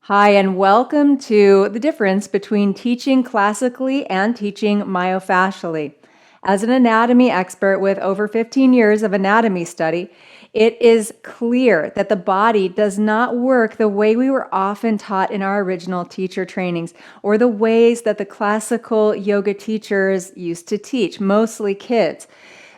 Hi, and welcome to the difference between teaching classically and teaching myofascially. As an anatomy expert with over 15 years of anatomy study, it is clear that the body does not work the way we were often taught in our original teacher trainings or the ways that the classical yoga teachers used to teach, mostly kids.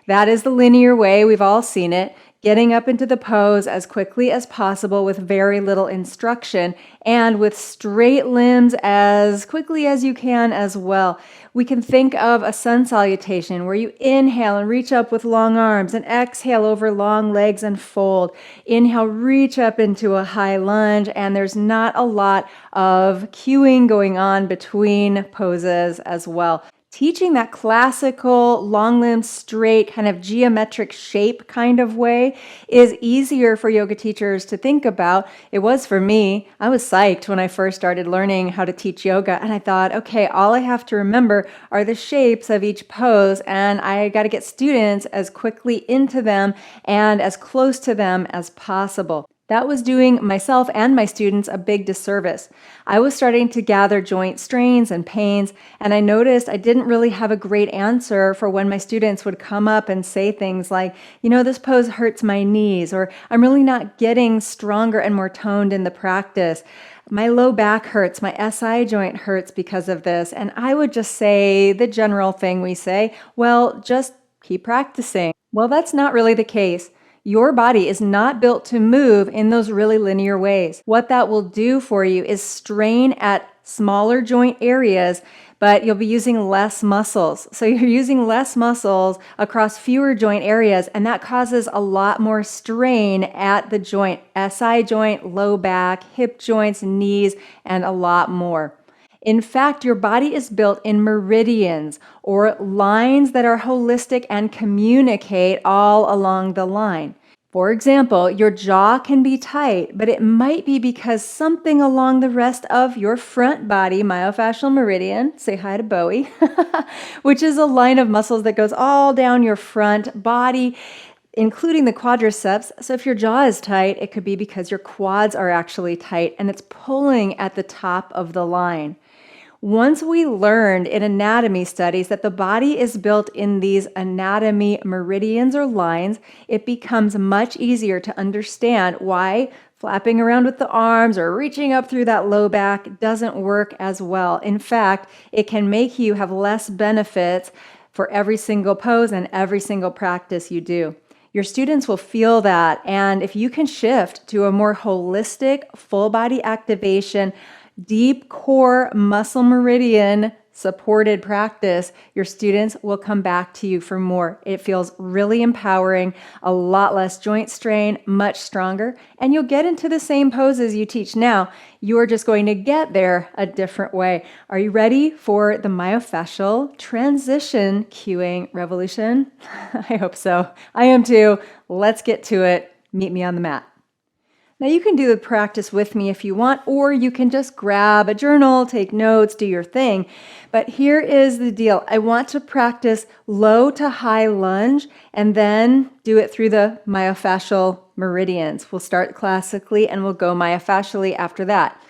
That is the linear way, we've all seen it, getting up into the pose as quickly as possible with very little instruction and with straight limbs as quickly as you can as well. We can think of a sun salutation where you inhale and reach up with long arms and exhale over long legs and fold. Inhale, reach up into a high lunge, and there's not a lot of cueing going on between poses as well. Teaching that classical long limb straight kind of geometric shape kind of way is easier for yoga teachers to think about. It was for me. I was psyched when I first started learning how to teach yoga, and I thought, okay, all I have to remember are the shapes of each pose, and I got to get students as quickly into them and as close to them as possible. That was doing myself and my students a big disservice. I was starting to gather joint strains and pains, and I noticed I didn't really have a great answer for when my students would come up and say things like, this pose hurts my knees, or I'm really not getting stronger and more toned in the practice. My low back hurts, my SI joint hurts because of this. And I would just say the general thing we say, well, just keep practicing. Well, that's not really the case. Your body is not built to move in those really linear ways. What that will do for you is strain at smaller joint areas, but you'll be using less muscles. So you're using less muscles across fewer joint areas, and that causes a lot more strain at the joint, SI joint, low back, hip joints, knees, and a lot more. In fact, your body is built in meridians, or lines that are holistic and communicate all along the line. For example, your jaw can be tight, but it might be because something along the rest of your front body, myofascial meridian, say hi to Bowie, which is a line of muscles that goes all down your front body, including the quadriceps. So if your jaw is tight, it could be because your quads are actually tight and it's pulling at the top of the line. Once we learned in anatomy studies that the body is built in these anatomy meridians or lines, it becomes much easier to understand why flapping around with the arms or reaching up through that low back doesn't work as well. In fact, it can make you have less benefits for every single pose and every single practice you do. Your students will feel that, and if you can shift to a more holistic, full body activation, deep core muscle meridian supported practice, your students will come back to you for more. It feels really empowering, a lot less joint strain, much stronger, and you'll get into the same poses you teach now. You are just going to get there a different way. Are you ready for the myofascial transition cueing revolution? I hope so. I am too. Let's get to it. Meet me on the mat. Now you can do the practice with me if you want, or you can just grab a journal, take notes, do your thing. But here is the deal. I want to practice low to high lunge and then do it through the myofascial meridians. We'll start classically and we'll go myofascially after that.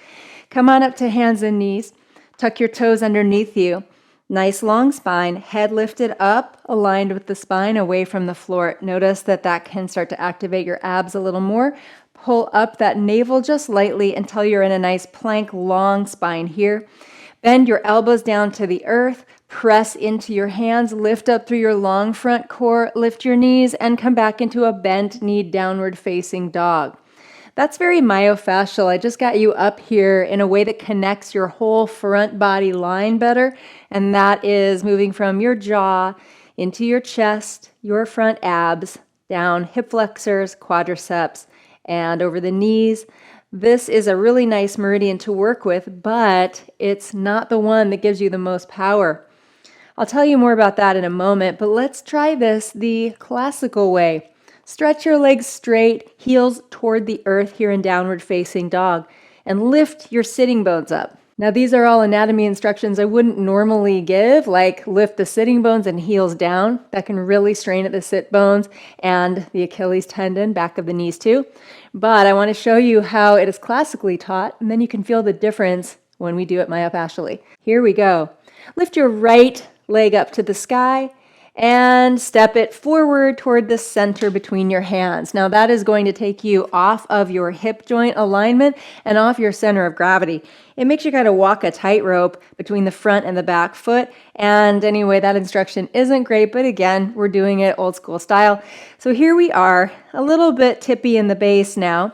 Come on up to hands and knees. Tuck your toes underneath you. Nice long spine, head lifted up, aligned with the spine, away from the floor. Notice that can start to activate your abs a little more. Pull up that navel just lightly until you're in a nice plank, long spine here. Bend your elbows down to the earth. Press into your hands. Lift up through your long front core. Lift your knees and come back into a bent knee, downward facing dog. That's very myofascial. I just got you up here in a way that connects your whole front body line better. And that is moving from your jaw into your chest, your front abs, down hip flexors, quadriceps, and over the knees. This is a really nice meridian to work with, but it's not the one that gives you the most power. I'll tell you more about that in a moment, but let's try this the classical way. Stretch your legs straight, heels toward the earth here in downward facing dog, and lift your sitting bones up. Now, these are all anatomy instructions I wouldn't normally give, like lift the sitting bones and heels down. That can really strain at the sit bones and the Achilles tendon, back of the knees too. But I want to show you how it is classically taught, and then you can feel the difference when we do it myofascially. Here we go. Lift your right leg up to the sky and step it forward toward the center between your hands. Now that is going to take you off of your hip joint alignment and off your center of gravity. It makes you kind of walk a tightrope between the front and the back foot. And anyway, that instruction isn't great, but again, we're doing it old school style. So here we are, a little bit tippy in the base now.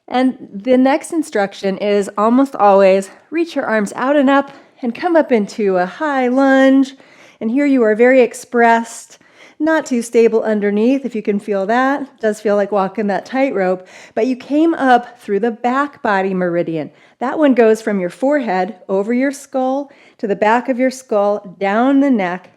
And the next instruction is almost always reach your arms out and up and come up into a high lunge. And here you are very expressed, not too stable underneath, if you can feel that. It does feel like walking that tightrope, but you came up through the back body meridian. That one goes from your forehead over your skull to the back of your skull, down the neck,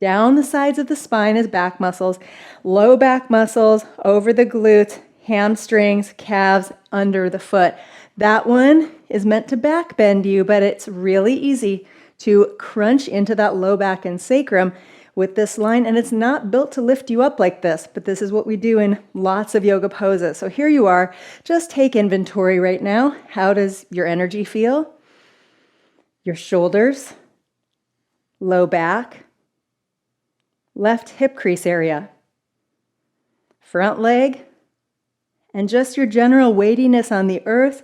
down the sides of the spine as back muscles, low back muscles, over the glutes, hamstrings, calves, under the foot. That one is meant to back bend you, but it's really easy to crunch into that low back and sacrum with this line, and it's not built to lift you up like this, but this is what we do in lots of yoga poses. So here you are. Just take inventory right now. How does your energy feel? Your shoulders, low back, left hip crease area, front leg, and just your general weightiness on the earth,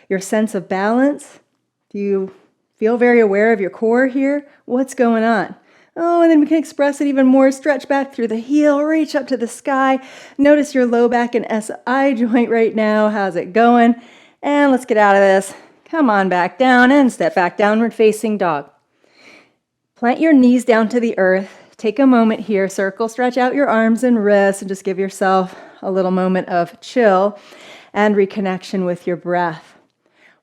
your sense of balance. Do you feel very aware of your core here? What's going on? Oh, and then we can express it even more. Stretch back through the heel, reach up to the sky. Notice your low back and SI joint right now. How's it going? And let's get out of this. Come on back down and step back, downward facing dog. Plant your knees down to the earth. Take a moment here, circle, stretch out your arms and wrists, and just give yourself a little moment of chill and reconnection with your breath.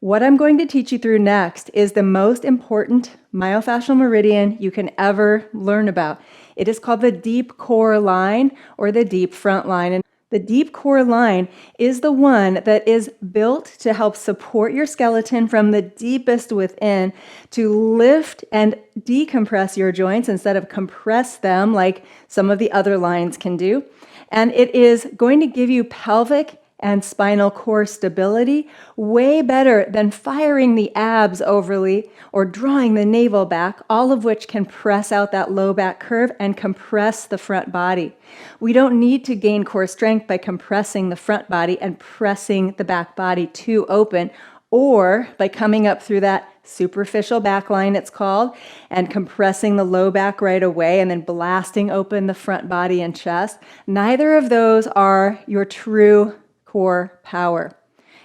What I'm going to teach you through next is the most important myofascial meridian you can ever learn about. It is called the deep core line or the deep front line. And the deep core line is the one that is built to help support your skeleton from the deepest within, to lift and decompress your joints instead of compress them like some of the other lines can do. And it is going to give you pelvic and spinal core stability way better than firing the abs overly or drawing the navel back, all of which can press out that low back curve and compress the front body. We don't need to gain core strength by compressing the front body and pressing the back body too open, or by coming up through that superficial back line, it's called, and compressing the low back right away and then blasting open the front body and chest. Neither of those are your true core power.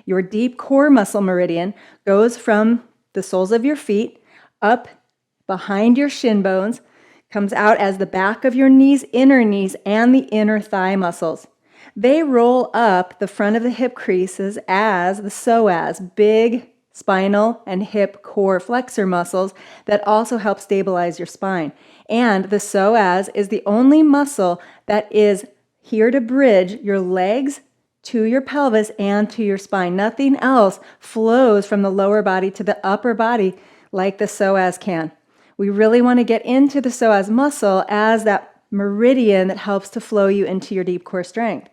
Your deep core muscle meridian goes from the soles of your feet up behind your shin bones, comes out as the back of your knees, and the inner thigh muscles. They roll up the front of the hip creases as the psoas, big spinal and hip core flexor muscles that also help stabilize your spine. And the psoas is the only muscle that is here to bridge your legs to your pelvis and to your spine. Nothing else flows from the lower body to the upper body like the psoas can. We really want to get into the psoas muscle as that meridian that helps to flow you into your deep core strength.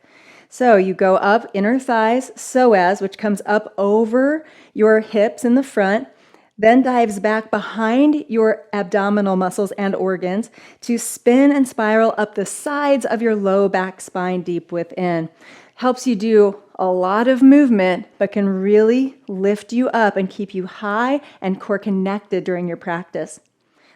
So you go up inner thighs, psoas, which comes up over your hips in the front, then dives back behind your abdominal muscles and organs to spin and spiral up the sides of your low back spine deep within. Helps you do a lot of movement, but can really lift you up and keep you high and core connected during your practice.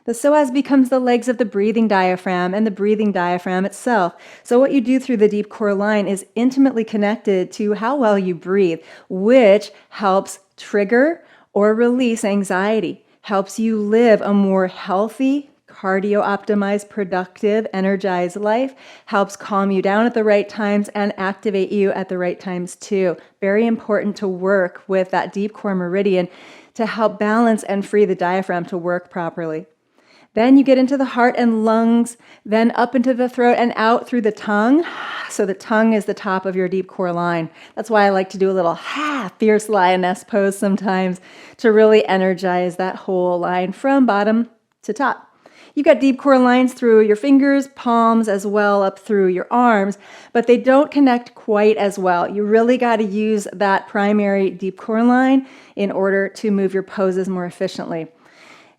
The psoas becomes the legs of the breathing diaphragm and the breathing diaphragm itself. So what you do through the deep core line is intimately connected to how well you breathe, which helps trigger or release anxiety, helps you live a more healthy, cardio-optimized, productive, energized life, helps calm you down at the right times and activate you at the right times too. Very important to work with that deep core meridian to help balance and free the diaphragm to work properly. Then you get into the heart and lungs, then up into the throat and out through the tongue. So the tongue is the top of your deep core line. That's why I like to do a little fierce lioness pose sometimes to really energize that whole line from bottom to top. You've got deep core lines through your fingers, palms, as well up through your arms, but they don't connect quite as well. You really got to use that primary deep core line in order to move your poses more efficiently.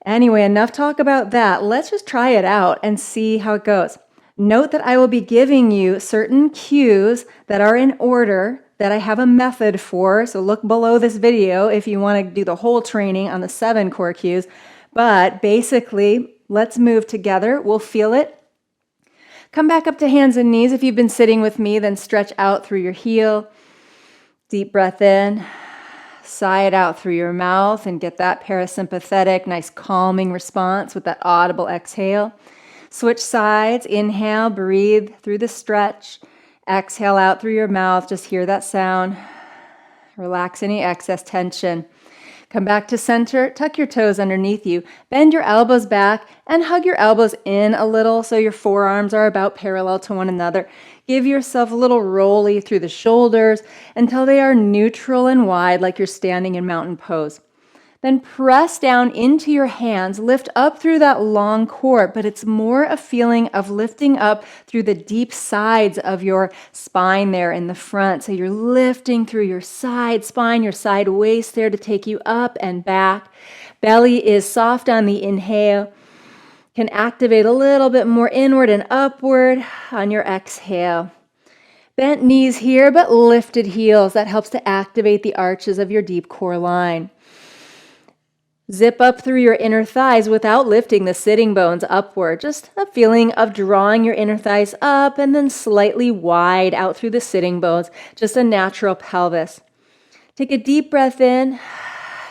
Anyway, enough talk about that. Let's just try it out and see how it goes. Note that I will be giving you certain cues that are in order that I have a method for. So look below this video if you want to do the whole training on the 7 core cues. But basically, let's move together. We'll feel it. Come back up to hands and knees. If you've been sitting with me, then stretch out through your heel. Deep breath in. Sigh it out through your mouth and get that parasympathetic, nice calming response with that audible exhale. Switch sides. Inhale, breathe through the stretch. Exhale out through your mouth. Just hear that sound. Relax any excess tension. Come back to center, tuck your toes underneath you, bend your elbows back, and hug your elbows in a little so your forearms are about parallel to one another. Give yourself a little rolly through the shoulders until they are neutral and wide like you're standing in mountain pose. Then press down into your hands, lift up through that long core, but it's more a feeling of lifting up through the deep sides of your spine there in the front. So you're lifting through your side spine, your side waist there to take you up and back. Belly is soft on the inhale. Can activate a little bit more inward and upward on your exhale. Bent knees here, but lifted heels. That helps to activate the arches of your deep core line. Zip up through your inner thighs without lifting the sitting bones upward. Just a feeling of drawing your inner thighs up and then slightly wide out through the sitting bones. Just a natural pelvis. Take a deep breath in.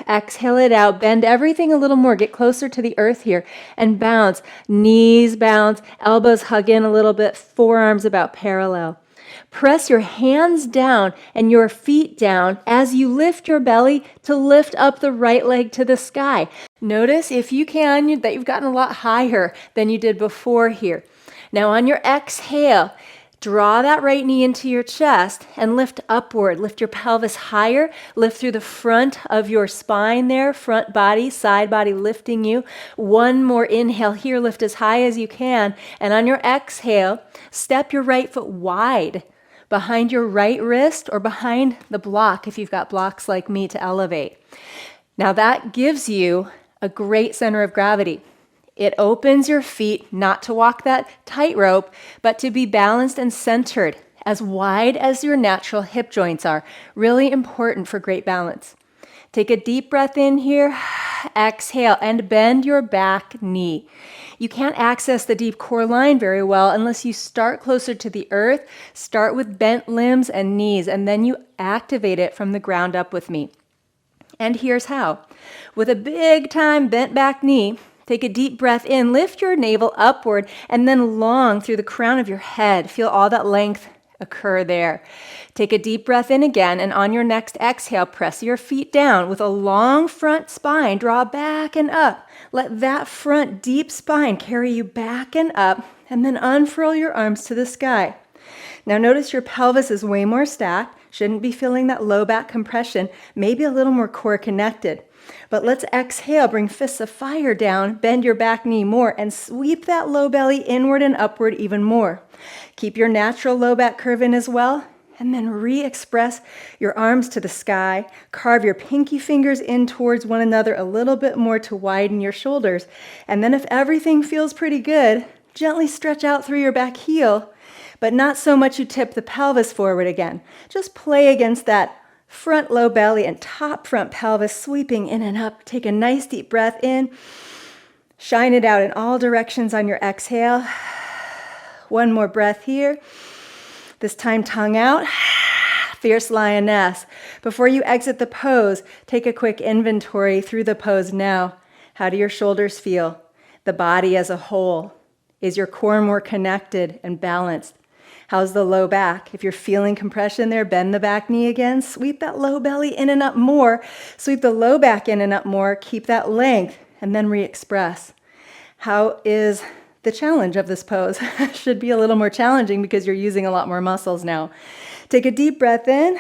Exhale it out. Bend everything a little more. Get closer to the earth here and bounce. Knees bounce. Elbows hug in a little bit. Forearms about parallel. Press your hands down and your feet down as you lift your belly to lift up the right leg to the sky. Notice, if you can, that you've gotten a lot higher than you did before here. Now on your exhale, draw that right knee into your chest and lift upward. Lift your pelvis higher. Lift through the front of your spine there, front body, side body lifting you. One more inhale here. Lift as high as you can. And on your exhale, step your right foot wide behind your right wrist or behind the block if you've got blocks like me to elevate. Now that gives you a great center of gravity. It opens your feet not to walk that tightrope, but to be balanced and centered as wide as your natural hip joints are. Really important for great balance. Take a deep breath in here, exhale, and bend your back knee. You can't access the deep core line very well unless you start closer to the earth, start with bent limbs and knees, and then you activate it from the ground up with me. And here's how. With a big time bent back knee, take a deep breath in, lift your navel upward, and then long through the crown of your head. Feel all that length occur there. Take a deep breath in again, and on your next exhale, press your feet down with a long front spine. Draw back and up. Let that front deep spine carry you back and up, and then unfurl your arms to the sky. Now notice your pelvis is way more stacked. Shouldn't be feeling that low back compression, maybe a little more core connected. But let's exhale, bring fists of fire down, bend your back knee more, and sweep that low belly inward and upward even more. Keep your natural low back curve in as well, and then re-express your arms to the sky. Carve your pinky fingers in towards one another a little bit more to widen your shoulders. And then if everything feels pretty good, gently stretch out through your back heel, but not so much you tip the pelvis forward again. Just play against that front low belly and top front pelvis, sweeping in and up. Take a nice deep breath in. Shine it out in all directions on your exhale. One more breath here. This time tongue out. Fierce lioness. Before you exit the pose, take a quick inventory through the pose now. How do your shoulders feel? The body as a whole. Is your core more connected and balanced? How's the low back? If you're feeling compression there, bend the back knee again. Sweep that low belly in and up more. Sweep the low back in and up more. Keep that length and then re-express. How is the challenge of this pose? Should be a little more challenging because you're using a lot more muscles now. Take a deep breath in.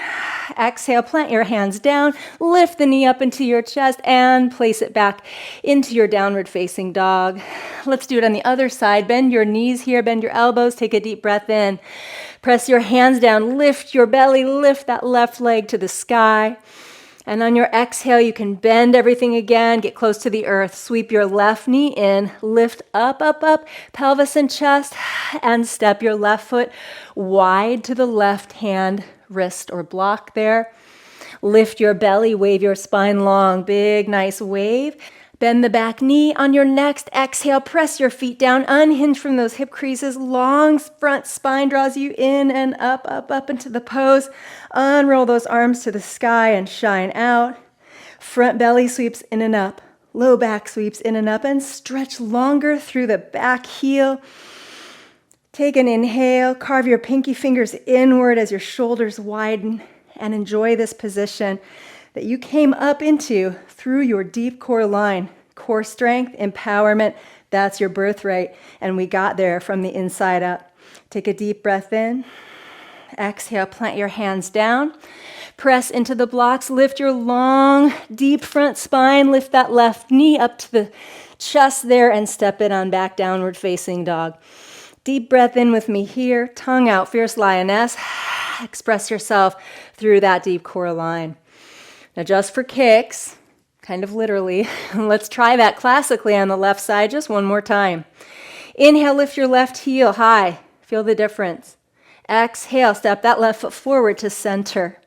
Exhale, plant your hands down, lift the knee up into your chest and place it back into your downward facing dog. Let's do it on the other side. Bend your knees here, bend your elbows, take a deep breath in. Press your hands down, lift your belly, lift that left leg to the sky. And on your exhale, you can bend everything again, get close to the earth, sweep your left knee in, lift up, up, up, pelvis and chest, and step your left foot wide to the left hand, wrist or block there. Lift your belly, wave your spine long, big, nice wave. Bend the back knee. On your next exhale, press your feet down, unhinge from those hip creases. Long front spine draws you in and up, up, up into the pose. Unroll those arms to the sky and shine out. Front belly sweeps in and up. Low back sweeps in and up, and stretch longer through the back heel. Take an inhale, carve your pinky fingers inward as your shoulders widen, and enjoy this position that you came up into through your deep core line. Core strength, empowerment, that's your birthright. And we got there from the inside up. Take a deep breath in. Exhale, plant your hands down. Press into the blocks. Lift your long, deep front spine. Lift that left knee up to the chest there and step it on back, downward facing dog. Deep breath in with me here. Tongue out, fierce lioness. Express yourself through that deep core line. Now just for kicks, kind of literally, let's try that classically on the left side just one more time. Inhale, lift your left heel high. Feel the difference. Exhale, step that left foot forward to center.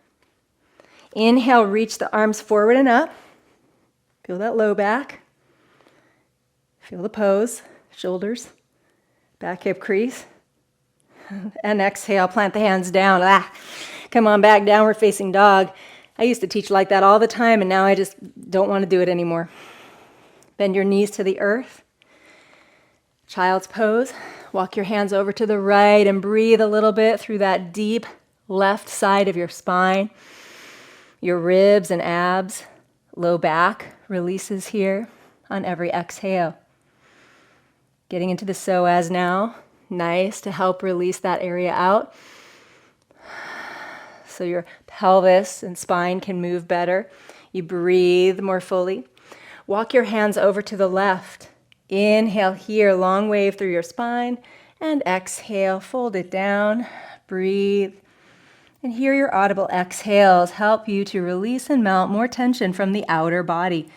Inhale, reach the arms forward and up. Feel that low back. Feel the pose, shoulders, back hip crease. And exhale, plant the hands down. Come on back, downward facing dog. I used to teach like that all the time, and now I just don't want to do it anymore. Bend your knees to the earth. Child's pose. Walk your hands over to the right and breathe a little bit through that deep left side of your spine. Your ribs and abs, low back releases here on every exhale. Getting into the psoas now. Nice to help release that area out, so your pelvis and spine can move better. You breathe more fully. Walk your hands over to the left. Inhale here, long wave through your spine, and exhale, fold it down, breathe. And hear your audible exhales help you to release and melt more tension from the outer body.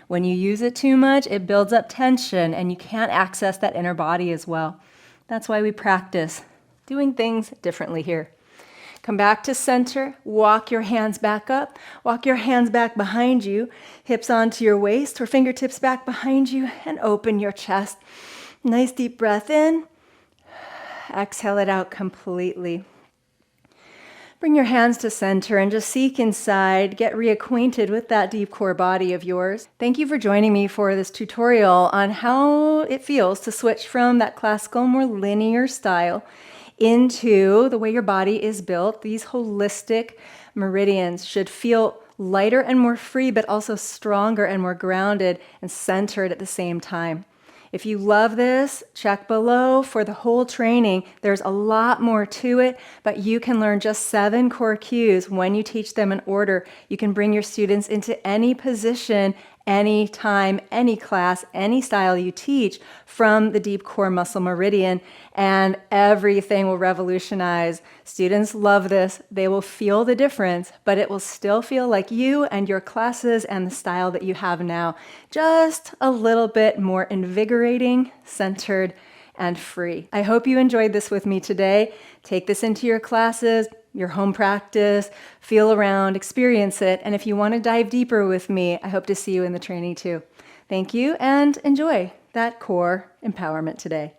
When you use it too much, it builds up tension and you can't access that inner body as well. That's why we practice doing things differently here. Come back to center, walk your hands back up, walk your hands back behind you, hips onto your waist or fingertips back behind you, and open your chest. Nice deep breath in, exhale it out completely. Bring your hands to center and just seek inside, get reacquainted with that deep core body of yours. Thank you for joining me for this tutorial on how it feels to switch from that classical, more linear style into the way your body is built. These holistic meridians should feel lighter and more free, but also stronger and more grounded and centered at the same time. If you love this, check below for the whole training. There's a lot more to it, but you can learn just 7 core cues when you teach them in order. You can bring your students into any position, any time, any class, any style you teach from the deep core muscle meridian, and everything will revolutionize. Students love this. They will feel the difference, but it will still feel like you and your classes and the style that you have now. Just a little bit more invigorating, centered, and free. I hope you enjoyed this with me today. Take this into your classes, your home practice, feel around, experience it. And if you want to dive deeper with me, I hope to see you in the training too. Thank you and enjoy that core empowerment today.